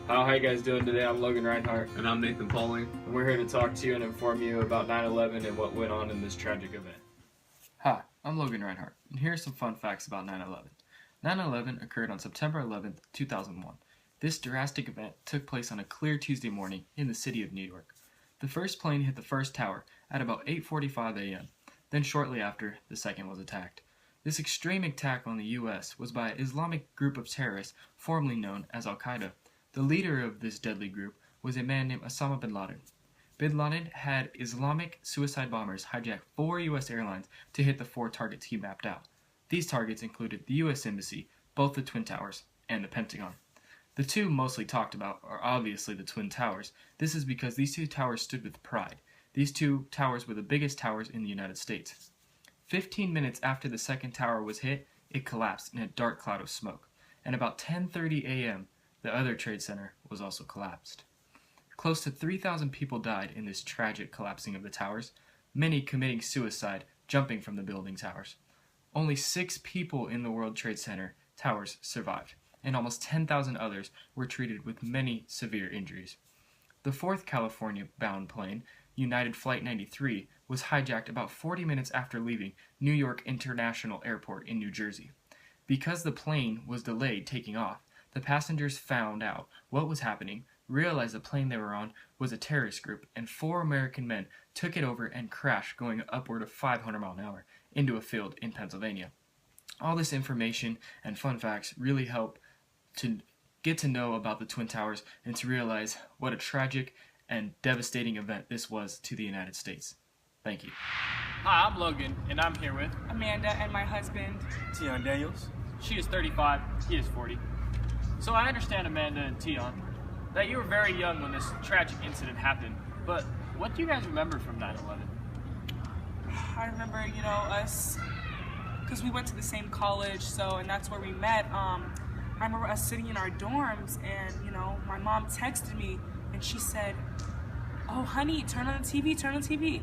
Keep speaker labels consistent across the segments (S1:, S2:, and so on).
S1: How you guys doing today? I'm Logan Reinhardt.
S2: And I'm Nathan Pauling.
S1: And we're here to talk to you and inform you about 9/11 and what went on in this tragic event.
S3: Hi, I'm Logan Reinhardt, and here are some fun facts about 9/11. 9/11 occurred on September 11th, 2001. This drastic event took place on a clear Tuesday morning in the city of New York. The first plane hit the first tower at about 8:45 a.m. Then shortly after, the second was attacked. This extreme attack on the U.S. was by an Islamic group of terrorists formerly known as Al-Qaeda. The leader of this deadly group was a man named Osama bin Laden. Bin Laden had Islamic suicide bombers hijack 4 U.S. airlines to hit the 4 targets he mapped out. These targets included the U.S. Embassy, both the Twin Towers, and the Pentagon. The two mostly talked about are obviously the Twin Towers. This is because these 2 towers stood with pride. These 2 towers were the biggest towers in the United States. 15 minutes after the second tower was hit, it collapsed in a dark cloud of smoke. And about 10:30 a.m., the other trade center was also collapsed. Close to 3,000 people died in this tragic collapsing of the towers, many committing suicide jumping from the building towers. Only 6 people in the World Trade Center towers survived, and almost 10,000 others were treated with many severe injuries. The 4th California-bound plane, United Flight 93, was hijacked about 40 minutes after leaving New York International Airport in New Jersey. Because the plane was delayed taking off, the passengers found out what was happening, realized the plane they were on was a terrorist group, and 4 American men took it over and crashed going upward of 500 miles an hour into a field in Pennsylvania. All this information and fun facts really help to get to know about the Twin Towers and to realize what a tragic and devastating event this was to the United States. Thank you.
S4: Hi, I'm Logan, and I'm here with
S5: Amanda and my husband,
S6: Tion Daniels.
S4: She is 35, he is 40. So I understand, Amanda and Tion, that you were very young when this tragic incident happened, but what do you guys remember from 9/11?
S5: I remember, us, because we went to the same college, and that's where we met. I remember us sitting in our dorms, and, my mom texted me, and she said, "Oh, honey, turn on the TV, turn on the TV."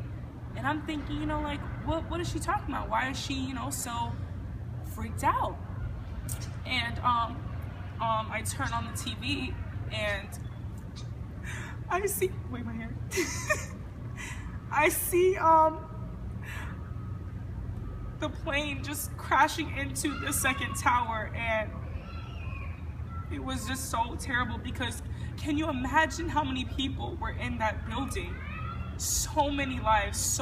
S5: And I'm thinking, what is she talking about? Why is she, so freaked out? And, I turn on the TV, and I see, wait, my hair. I see, the plane just crashing into the second tower, and it was just so terrible because can you imagine how many people were in that building? So many lives,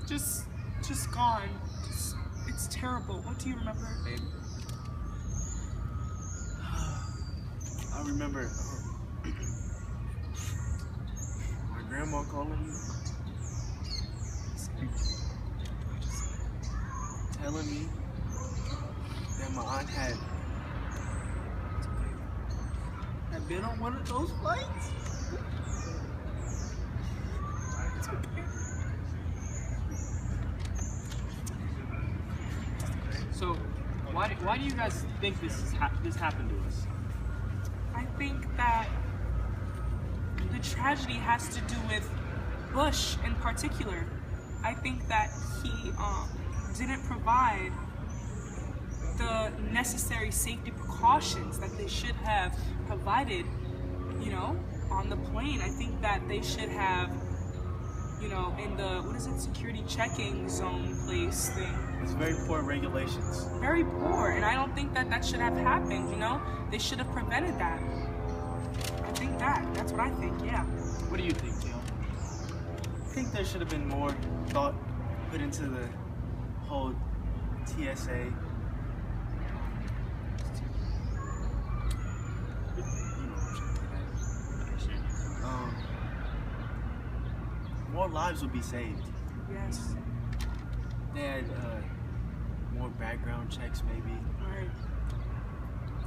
S5: just gone. It's terrible. What do you remember, babe?
S6: I remember my grandma calling me, telling me that my aunt had been on one of those flights. It's okay.
S4: So why do you guys think this happened to us?
S5: I think that the tragedy has to do with Bush in particular. I think that he didn't provide the necessary safety precautions that they should have provided, on the plane. I think that they should have, in the, security checking zone place thing.
S6: It's very poor regulations.
S5: Very poor, and I don't think that should have happened, They should have prevented that. I think that's what I think, yeah.
S4: What do you think, Tion?
S6: I think there should have been more thought put into the whole TSA. More lives would be saved.
S5: Yes.
S6: They had more background checks, maybe.
S5: Right.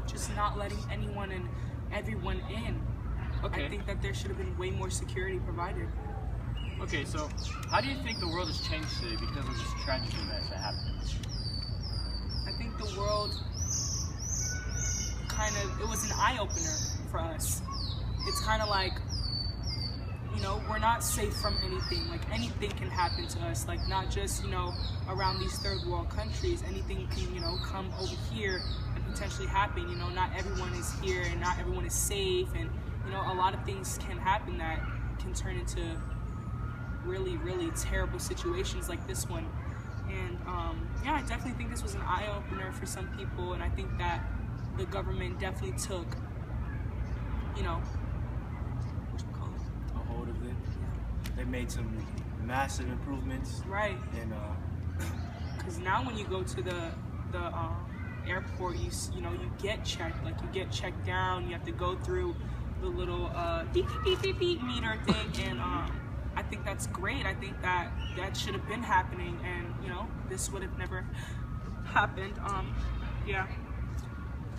S5: Just not letting anyone and everyone in.
S4: Okay.
S5: I think that there should have been way more security provided.
S4: Okay, so how do you think the world has changed today because of this tragic event that happened?
S5: I think the world it was an eye-opener for us. It's kind of like, we're not safe from anything. Like, anything can happen to us. Like, not just, around these third world countries. Anything can, come over here and potentially happen. You know, not everyone is here and not everyone is safe, and you know, a lot of things can happen that can turn into really, really terrible situations like this one. And yeah, I definitely think this was an eye-opener for some people, and I think that the government definitely took, you know, what you call it?
S6: A hold of it. They made some massive improvements.
S5: Right.
S6: And
S5: Because now when you go to the airport, you know, you get checked. Like, you get checked down. You have to go through the little beep beep beep beep meter thing, and I think that's great. I think that should have been happening, and you know, this would have never happened. Yeah.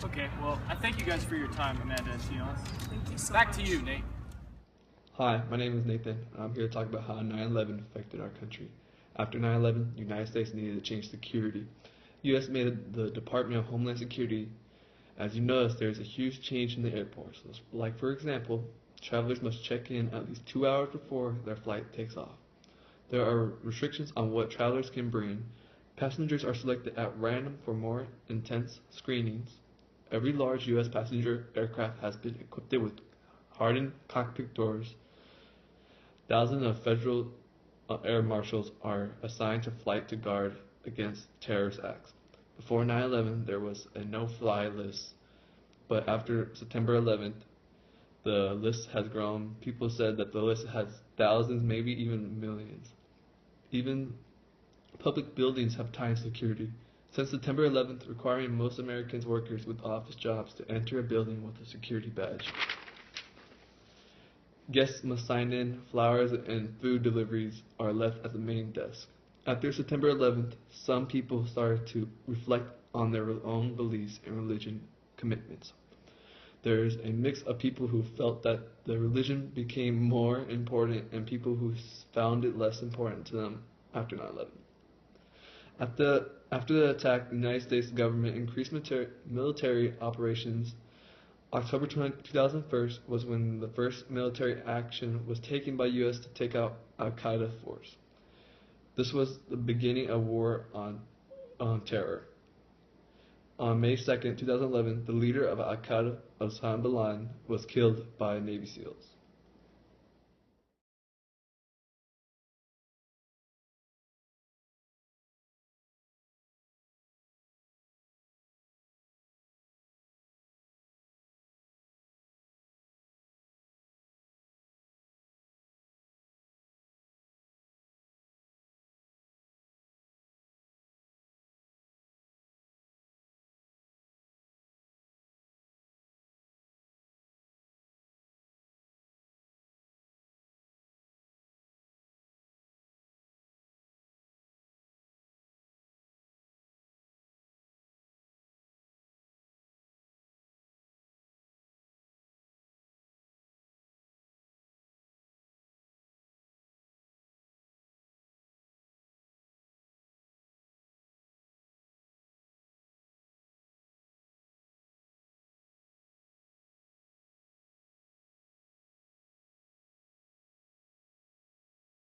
S4: Okay, well, I thank you guys for your time, Amanda and Tion.
S5: Thank you so
S4: Back
S5: much.
S4: to you, Nate.
S2: Hi, my name is Nathan, and I'm here to talk about how 9/11 affected our country. After 9/11, the United States needed to change security. U.S. made the Department of Homeland Security. As you notice, there's a huge change in the airports. Like, for example, travelers must check in at least 2 hours before their flight takes off. There are restrictions on what travelers can bring. Passengers are selected at random for more intense screenings. Every large U.S. passenger aircraft has been equipped with hardened cockpit doors. Thousands of federal air marshals are assigned to flight to guard against terrorist acts. Before 9/11, there was a no-fly list, but after September 11th, the list has grown. People said that the list has thousands, maybe even millions. Even public buildings have tightened security. Since September 11th, requiring most Americans workers with office jobs to enter a building with a security badge. Guests must sign in, flowers and food deliveries are left at the main desk. After September 11th, some people started to reflect on their own beliefs and religion commitments. There's a mix of people who felt that the religion became more important and people who found it less important to them after 9/11. After the attack, the United States government increased military operations. October 2001 was when the first military action was taken by U.S. to take out Al-Qaeda force. This was the beginning of war on terror. On May 2nd, 2011, the leader of Al-Qaeda, Osama bin Laden, was killed by Navy SEALs.